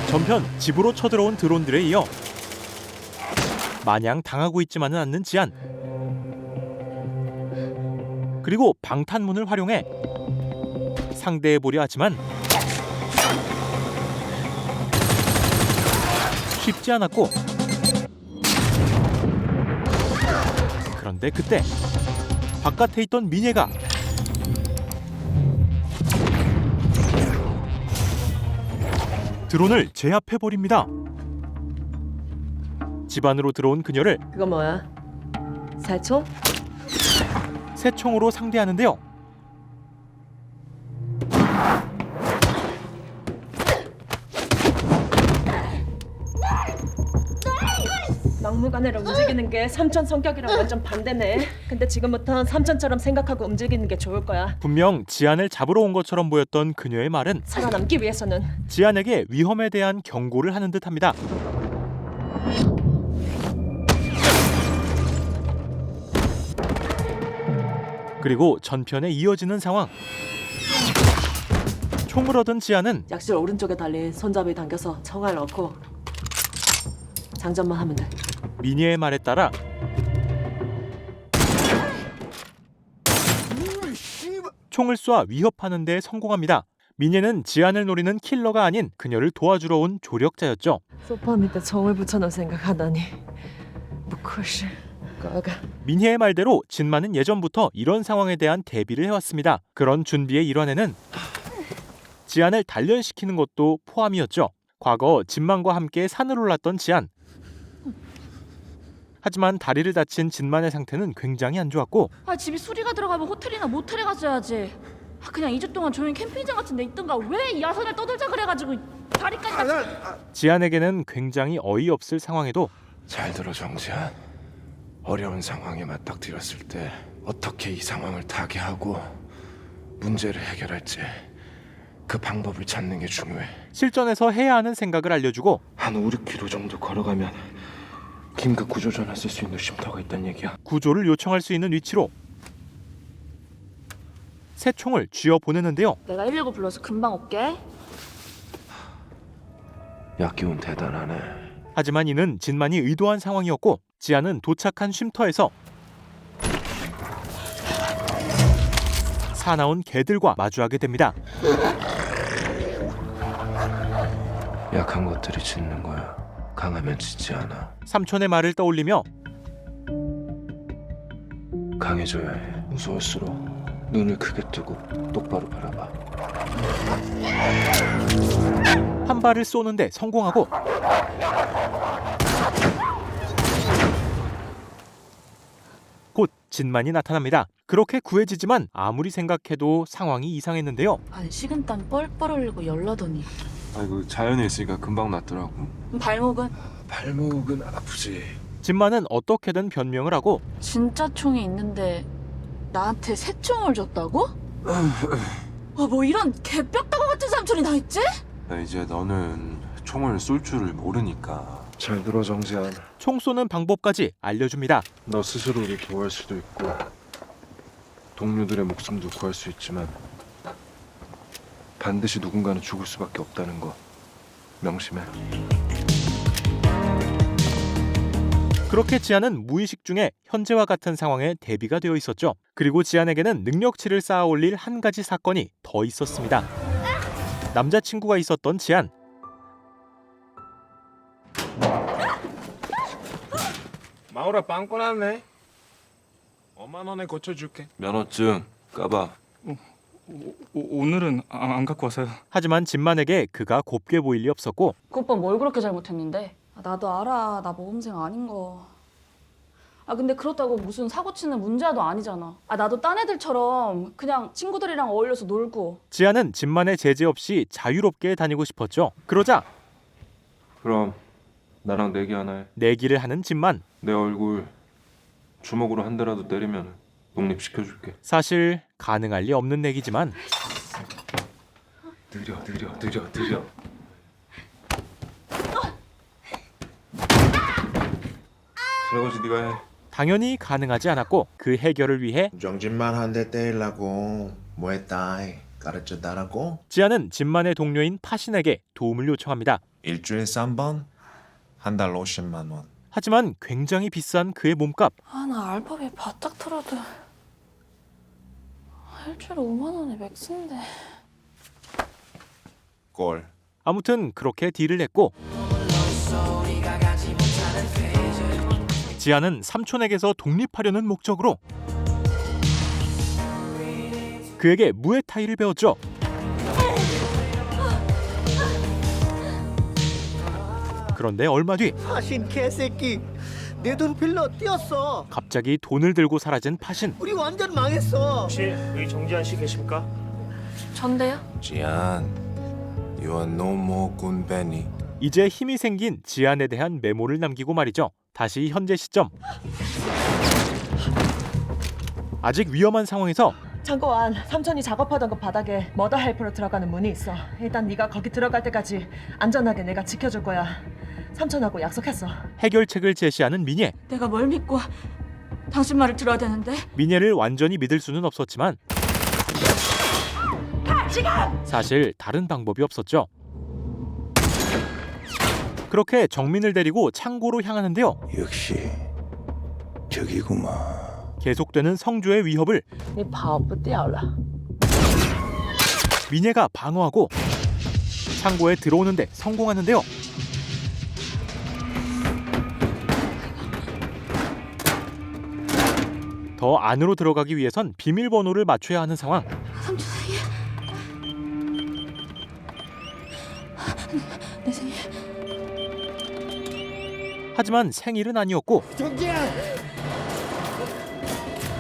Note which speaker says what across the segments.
Speaker 1: 전편 집으로 쳐들어온 드론들에 이어 마냥 당하고 있지만은 않는 지안. 그리고 방탄문을 활용해 상대해보려 하지만 쉽지 않았고, 그런데 그때 바깥에 있던 민예가 드론을 제압해버립니다. 집 안으로 들어온 그녀를
Speaker 2: 그거 뭐야? 살총?
Speaker 1: 새 총으로 상대하는데요.
Speaker 2: 막무가내로 움직이는 게 삼촌 성격이랑 완전 반대네. 근데 지금부턴 삼촌처럼 생각하고 움직이는 게 좋을 거야.
Speaker 1: 분명 지안을 잡으러 온 것처럼 보였던 그녀의 말은
Speaker 2: 살아남기 위해서는.
Speaker 1: 지안에게 위험에 대한 경고를 하는 듯합니다. 그리고 전편에 이어지는 상황. 총을 얻은 지안은
Speaker 2: 약실 오른쪽에 달린 손잡이 당겨서 총알 넣고 장전만 하면 돼.
Speaker 1: 민예의 말에 따라 총을 쏴 위협하는 데 성공합니다. 민예는 지안을 노리는 킬러가 아닌 그녀를 도와주러 온 조력자였죠.
Speaker 2: 소파 밑에 총을 붙여놓을 생각하다니. 무쿠시 가가.
Speaker 1: 민혜의 말대로 진만은 예전부터 이런 상황에 대한 대비를 해왔습니다. 그런 준비의 일환에는 지안을 단련시키는 것도 포함이었죠. 과거 진만과 함께 산을 올랐던 지안. 하지만 다리를 다친 진만의 상태는 굉장히 안 좋았고,
Speaker 3: 집이 수리가 들어가면 호텔이나 모텔에 가줘야지. 그냥 2주 동안 조용히 캠핑장 같은 데 있던가. 왜 이 야산을 떠들자 그래가지고 다리까지
Speaker 1: 지안에게는 굉장히 어이없을 상황에도
Speaker 4: 잘 들어 정지한. 어려운 상황에 맞닥뜨렸을 때 어떻게 이 상황을 타개하고 문제를 해결할지 그 방법을 찾는 게 중요해.
Speaker 1: 실전에서 해야 하는 생각을 알려주고
Speaker 4: 한 5-6km 정도 걸어가면 긴급 구조 전화 쓸 수 있는 쉼터가 있다는 얘기야.
Speaker 1: 구조를 요청할 수 있는 위치로 새 총을 쥐어 보내는데요.
Speaker 3: 내가 119 불러서 금방 올게.
Speaker 4: 약기운 대단하네.
Speaker 1: 하지만 이는 진만이 의도한 상황이었고, 지안은 도착한 쉼터에서 사나운 개들과 마주하게 됩니다.
Speaker 4: 약한 것들이 짖는 거야. 강하면 짖지 않아.
Speaker 1: 삼촌의 말을 떠올리며
Speaker 4: 강해져야 해. 무서울수록 눈을 크게 뜨고 똑바로 바라봐.
Speaker 1: 한 발을 쏘는데 성공하고, 곧 진만이 나타납니다. 그렇게 구해지지만 아무리 생각해도 상황이 이상했는데요.
Speaker 3: 아니 식은땀 뻘뻘 흘리고 열나더니
Speaker 4: 아이고 자연에 있으니까 금방 낫더라고.
Speaker 3: 발목은?
Speaker 4: 발목은 아프지.
Speaker 1: 진만은 어떻게든 변명을 하고
Speaker 3: 진짜 총이 있는데 나한테 새 총을 줬다고? 뭐 이런 개뼈다구 같은 삼촌이 다 있지?
Speaker 5: 이제 너는 총을 쏠 줄을 모르니까.
Speaker 4: 잘 들어 정지한.
Speaker 1: 총 쏘는 방법까지 알려줍니다.
Speaker 4: 너 스스로를 보호할 수도 있고 동료들의 목숨도 구할 수 있지만 반드시 누군가는 죽을 수밖에 없다는 거 명심해.
Speaker 1: 그렇게 지안은 무의식 중에 현재와 같은 상황에 대비가 되어 있었죠. 그리고 지안에게는 능력치를 쌓아 올릴 한 가지 사건이 더 있었습니다. 남자친구가 있었던 지안.
Speaker 6: 마우라 빵꾸 났네. 5만 원에 고쳐줄게.
Speaker 5: 면허증 까봐.
Speaker 6: 오늘은 안 갖고 와서요.
Speaker 1: 하지만 진만에게 그가 곱게 보일 리 없었고,
Speaker 3: 그 오빠 뭘 그렇게 잘못했는데? 나도 알아. 나 모범생 아닌 거. 근데 그렇다고 무슨 사고 치는 문제도 아니잖아. 나도 딴 애들처럼 그냥 친구들이랑 어울려서 놀고.
Speaker 1: 지안은 진만의 제재 없이 자유롭게 다니고 싶었죠. 그러자
Speaker 4: 그럼 나랑 내기 하나 해.
Speaker 1: 내기를 하는 진만.
Speaker 4: 내 얼굴 주먹으로 한 대라도 때리면 독립시켜줄게.
Speaker 1: 사실 가능할 리 없는 내기지만
Speaker 4: 느려. 설거지 네가 해.
Speaker 1: 당연히 가능하지 않았고, 그 해결을 위해
Speaker 7: 정진만 한 대 때리려고 뭐했다. 가르쳐달라고?
Speaker 1: 지안은 진만의 동료인 파신에게 도움을 요청합니다.
Speaker 7: 일주일에 3번, 한 달 50만 원.
Speaker 1: 하지만 굉장히 비싼 그의 몸값.
Speaker 3: 아, 나 알바비 바짝 틀어도 일주일에 5만 원에 맥스인데.
Speaker 7: 꼴.
Speaker 1: 아무튼 그렇게 딜을 했고 지안은 삼촌에게서 독립하려는 목적으로 그에게 무에타이를 배웠죠. 그런데 얼마 뒤
Speaker 8: 파신 개새끼 내 돈 빌려 뛰었어.
Speaker 1: 갑자기 돈을 들고 사라진 파신.
Speaker 8: 우리 완전 망했어.
Speaker 9: 혹시 여기 정지한 씨 계십니까?
Speaker 3: 전데요?
Speaker 4: 지안, you are no more 군벤이.
Speaker 1: 이제 힘이 생긴 지안에 대한 메모를 남기고 말이죠. 다시 현재 시점. 아직 위험한 상황에서
Speaker 2: 창고 안 삼촌이 작업하던 그 바닥에 머더 헬프로 들어가는 문이 있어. 일단 네가 거기 들어갈 때까지 안전하게 내가 지켜줄 거야. 삼촌하고 약속했어.
Speaker 1: 해결책을 제시하는 민예.
Speaker 3: 내가 뭘 믿고 당신 말을 들어야 되는데?
Speaker 1: 민예를 완전히 믿을 수는 없었지만 사실 다른 방법이 없었죠. 그렇게 정민을 데리고 창고로 향하는데요.
Speaker 7: 역시 저기구만.
Speaker 1: 계속되는 성주의 위협을
Speaker 2: 你跑不掉了.
Speaker 1: 민예가 방어하고 창고에 들어오는데 성공하는데요. 더 안으로 들어가기 위해선 비밀번호를 맞춰야 하는 상황.
Speaker 3: 삼촌 생일. 내 생일.
Speaker 1: 하지만 생일은 아니었고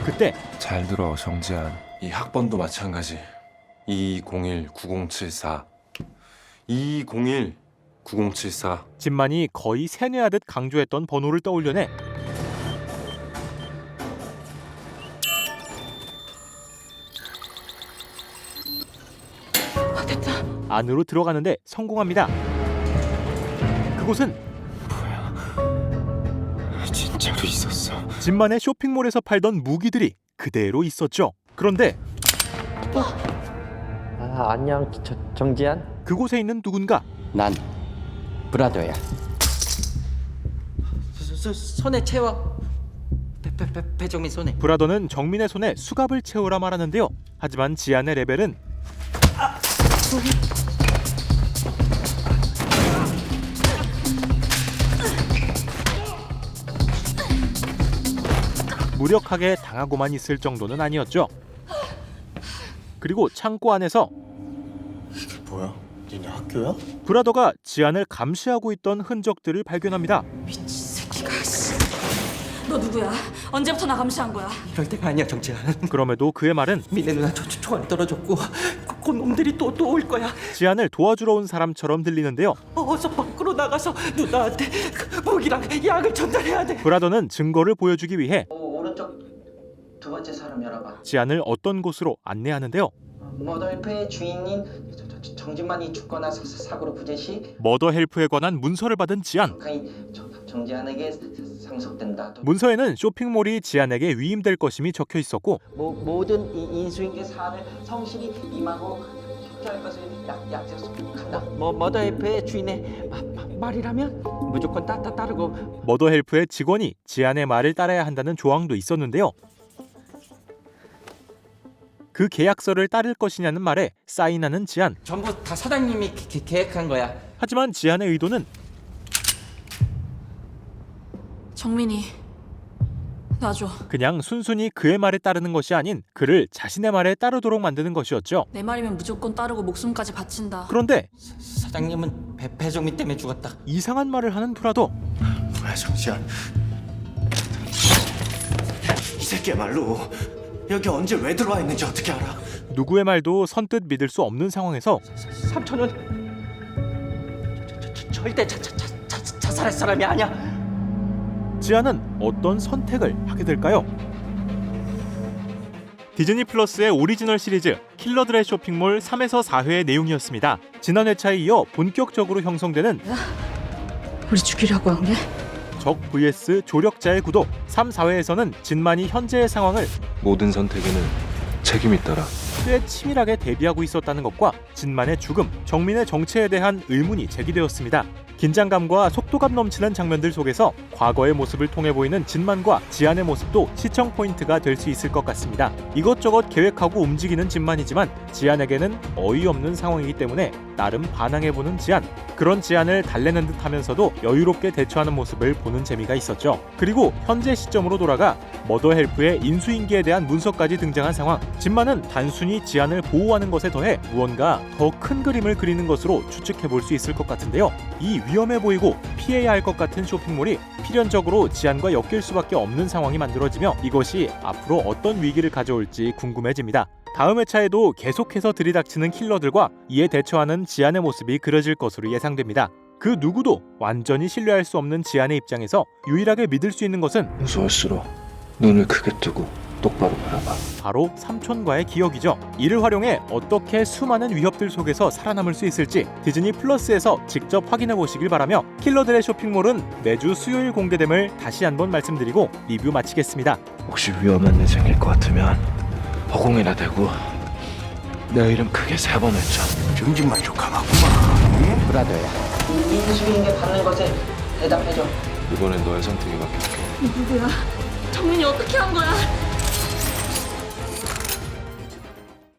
Speaker 1: 그때
Speaker 5: 잘 들어, 정지한. 이 학번도 마찬가지. 2201-9074. 2201-9074.
Speaker 1: 진만이 거의 세뇌하듯 강조했던 번호를 떠올려내 안으로 들어가는데 성공합니다. 그곳은
Speaker 4: 진짜로 있었어.
Speaker 1: 진만의 쇼핑몰에서 팔던 무기들이 그대로 있었죠. 그런데
Speaker 8: 안녕 정지한.
Speaker 1: 그곳에 있는 누군가
Speaker 8: 난 브라더야. 손에 채워. 배종민 손에.
Speaker 1: 브라더는 정민의 손에 수갑을 채우라 말하는데요. 하지만 지안의 레벨은 무력하게 당하고만 있을 정도는 아니었죠. 그리고 창고 안에서
Speaker 7: 뭐야? 니네 학교야?
Speaker 1: 브라더가 지안을 감시하고 있던 흔적들을 발견합니다.
Speaker 3: 미친 새끼가. 너 누구야? 언제부터 나 감시한 거야?
Speaker 8: 이럴 때가 아니야 정지한.
Speaker 1: 그럼에도 그의 말은
Speaker 8: 미네 누나 총알 떨어졌고 곧 놈들이 또 올 거야.
Speaker 1: 지안을 도와주러 온 사람처럼 들리는데요.
Speaker 8: 어서 밖으로 나가서 누나한테 무기랑 약을 전달해야 돼.
Speaker 1: 브라더는 증거를 보여주기 위해
Speaker 10: 오른쪽 두 번째 사람 열어봐.
Speaker 1: 지안을 어떤 곳으로 안내하는데요.
Speaker 10: 머더헬프의 주인인 정진만이 죽거나 사고로 부재 시
Speaker 1: 머더 헬프에 관한 문서를 받은 지안.
Speaker 10: 북한이 정지한에게 상속된다.
Speaker 1: 문서에는 쇼핑몰이 지안에게 위임될 것임이 적혀 있었고
Speaker 10: 모든 인수인계 사안을 성실히 임하고 협조할 것을 약속한다.
Speaker 8: 머더헬프의 주인의 말이라면 무조건 따르고.
Speaker 1: 머더 헬프의 직원이 지안의 말을 따라야 한다는 조항도 있었는데요. 그 계약서를 따를 것이냐는 말에 사인하는 지안.
Speaker 8: 전부 다 사장님이 계획한 거야.
Speaker 1: 하지만 지안의 의도는
Speaker 3: 정민이 놔줘.
Speaker 1: 그냥 순순히 그의 말에 따르는 것이 아닌 그를 자신의 말에 따르도록 만드는 것이었죠.
Speaker 3: 내 말이면 무조건 따르고 목숨까지 바친다.
Speaker 1: 그런데
Speaker 8: 사장님은 배종민 때문에 죽었다.
Speaker 1: 이상한 말을 하는 브라더.
Speaker 7: 뭐야 정지한? 이 새끼야말로 여기 언제 왜 들어와 있는지 어떻게 알아?
Speaker 1: 누구의 말도 선뜻 믿을 수 없는 상황에서
Speaker 8: 삼촌은 절대 자살할 사람이 아니야.
Speaker 1: 지안은 어떤 선택을 하게 될까요? 디즈니 플러스의 오리지널 시리즈 킬러들의 쇼핑몰 3에서 4회의 내용이었습니다. 지난 회차에 이어 본격적으로 형성되는
Speaker 3: 우리 죽이려고 한 게?
Speaker 1: 적 vs 조력자의 구도. 3, 4회에서는 진만이 현재의 상황을
Speaker 5: 모든 선택에는 책임이 있더라.
Speaker 1: 꽤 치밀하게 대비하고 있었다는 것과 진만의 죽음, 정민의 정체에 대한 의문이 제기되었습니다. 긴장감과 속도감 넘치는 장면들 속에서 과거의 모습을 통해 보이는 진만과 지안의 모습도 시청 포인트가 될 수 있을 것 같습니다. 이것저것 계획하고 움직이는 진만이지만 지안에게는 어이없는 상황이기 때문에 나름 반항해보는 지안. 그런 지안을 달래는 듯 하면서도 여유롭게 대처하는 모습을 보는 재미가 있었죠. 그리고 현재 시점으로 돌아가 머더헬프의 인수인계에 대한 문서까지 등장한 상황. 진만은 단순히 지안을 보호하는 것에 더해 무언가 더 큰 그림을 그리는 것으로 추측해볼 수 있을 것 같은데요. 이 위험해 보이고 피해야 할 것 같은 쇼핑몰이 필연적으로 지안과 엮일 수밖에 없는 상황이 만들어지며 이것이 앞으로 어떤 위기를 가져올지 궁금해집니다. 다음 회차에도 계속해서 들이닥치는 킬러들과 이에 대처하는 지안의 모습이 그려질 것으로 예상됩니다. 그 누구도 완전히 신뢰할 수 없는 지안의 입장에서 유일하게 믿을 수 있는 것은
Speaker 4: 무서울수록 눈을 크게 뜨고 똑바로 바라봐.
Speaker 1: 바로 삼촌과의 기억이죠. 이를 활용해 어떻게 수많은 위협들 속에서 살아남을 수 있을지 디즈니 플러스에서 직접 확인해 보시길 바라며 킬러들의 쇼핑몰은 매주 수요일 공개됨을 다시 한번 말씀드리고 리뷰 마치겠습니다.
Speaker 4: 혹시 위험한 일 생길 것 같으면 허공에나 대고 내 이름 크게 3번 외쳐.
Speaker 7: 정진만 조카같구만.
Speaker 4: 브라더야.
Speaker 10: 인수인계 받는 것에 대답해줘.
Speaker 5: 이번엔 너의 선택이 바뀌었게.
Speaker 3: 누구야? 정민이 어떻게 한 거야?